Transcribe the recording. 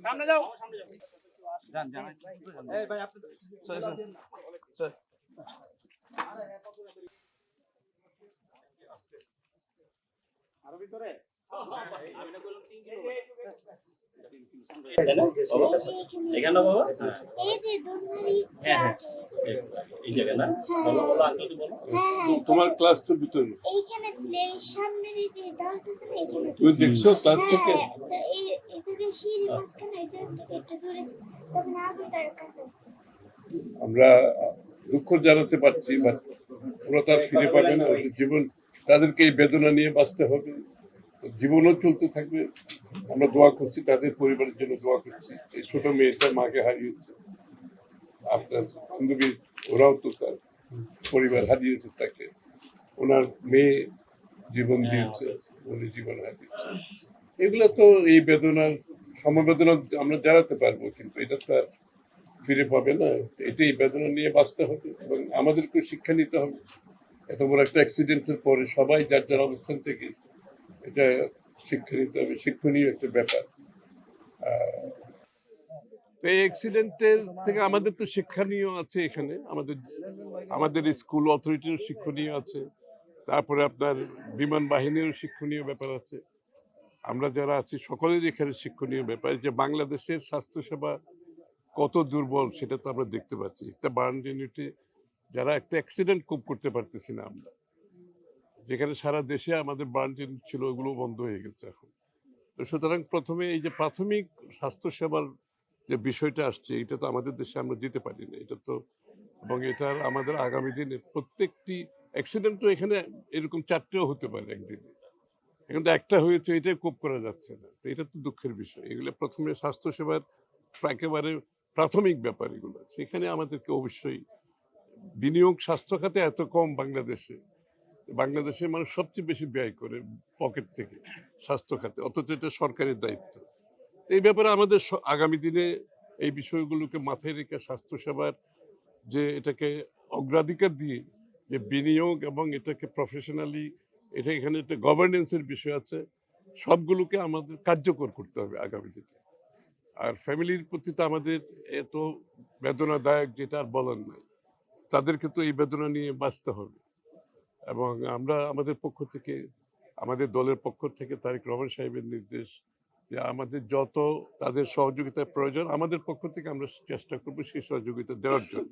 সামনে যাও। আরো ভিতরে এখানে বাবা এই যে দুধমারি এই জায়গা না বলো বলো আঙ্কেল বলো তোমার ক্লাস তো ভিতরে এইখানে ছিল এই সামনের এই যে দলটা ছিল এইখানে তুমি দেখছো ক্লাস থেকে এই যে সিঁড়ি মাঝখানে এই জায়গা থেকে একটু দূরে তখন আগে তার কাছে আমরা দুঃখ জানাতে পারছি বাট ওরা তার ফিরে পাবে না ওদের জীবন তাদেরকে এই বেদনা নিয়ে বাঁচতে হবে জীবনও চলতে থাকবে আমরা দোয়া করছি তাদের পরিবারের জন্য দোয়া করছি এই ছোট মেয়েটা মাকে হারিয়েছে আপনার বান্ধবী ওরাও তো তার পরিবার হারিয়েছে তাকে ওনার মেয়ে জীবন দিয়েছে উনি জীবন হারিয়েছে এগুলো তো এই বেদনার সমবেদনা আমরা জানাতে পারবো কিন্তু এটা তো আর ফিরে পাবে না এটা এই বেদনা নিয়ে বাঁচতে হবে এবং আমাদেরকে শিক্ষা নিতে হবে এত বড় একটা অ্যাক্সিডেন্টের পরে সবাই যার যার অবস্থান থেকে এটা শিক্ষা নিতে হবে শিক্ষণীয় একটা ব্যাপার এই অ্যাক্সিডেন্টের থেকে আমাদের তো শিক্ষণীয় আছে এখানে আমাদের স্কুল অথরিটির শিক্ষণীয় আছে তারপরে আপনার বিমান বাহিনীরও শিক্ষণীয় ব্যাপার আছে আমরা যারা আছি সকলের এখানে শিক্ষণীয় ব্যাপার যে বাংলাদেশের স্বাস্থ্যসেবা কত দুর্বল সেটা তো আমরা দেখতে পাচ্ছি একটা বার্ন ইউনিটে যারা একটা অ্যাক্সিডেন্ট খুব করতে পারতেছি না আমরা যেখানে সারা দেশে আমাদের বার্ন ইউনিট ছিল ওগুলো বন্ধ হয়ে গেছে এখন তো সুতরাং প্রথমে এই যে প্রাথমিক স্বাস্থ্যসেবার যে বিষয়টা আসছে এটা তো আমাদের দেশে আমরা দিতে পারি না এটা তো এবং এটার আমাদের আগামী দিনে প্রত্যেকটি অ্যাক্সিডেন্ট তো এখানে এরকম 4টেও হতে পারে একদিনে এখন তো একটা হয়েছে এটাই কোপ করা যাচ্ছে না তো এটা তো দুঃখের বিষয় এগুলো প্রথমে স্বাস্থ্যসেবার একেবারে প্রাথমিক ব্যাপার এগুলো সেখানে আমাদেরকে অবশ্যই বিনিয়োগ স্বাস্থ্য খাতে এত কম বাংলাদেশের মানুষ সবচেয়ে বেশি ব্যয় করে পকেট থেকে স্বাস্থ্য খাতে অথচ এটা সরকারের দায়িত্ব এই ব্যাপারে আমাদের আগামী দিনে এই বিষয়গুলোকে মাথায় রেখে স্বাস্থ্যসেবার যে এটাকে অগ্রাধিকার দিয়ে যে বিনিয়োগ এবং এটাকে প্রফেশনালি এটা এখানে একটা গভর্নেন্সের বিষয় আছে সবগুলোকে আমাদের কার্যকর করতে হবে আগামী দিনে আর ফ্যামিলির প্রতি তো আমাদের এত বেদনাদায়ক যেটা আর বলার নাই তাদেরকে তো এই বেদনা নিয়ে বাঁচতে হবে এবং আমরা আমাদের পক্ষ থেকে আমাদের দলের পক্ষ থেকে তারেক রহমান সাহেবের নির্দেশ যে আমাদের যত তাদের সহযোগিতার প্রয়োজন আমাদের পক্ষ থেকে আমরা চেষ্টা করবো সেই সহযোগিতা দেওয়ার জন্য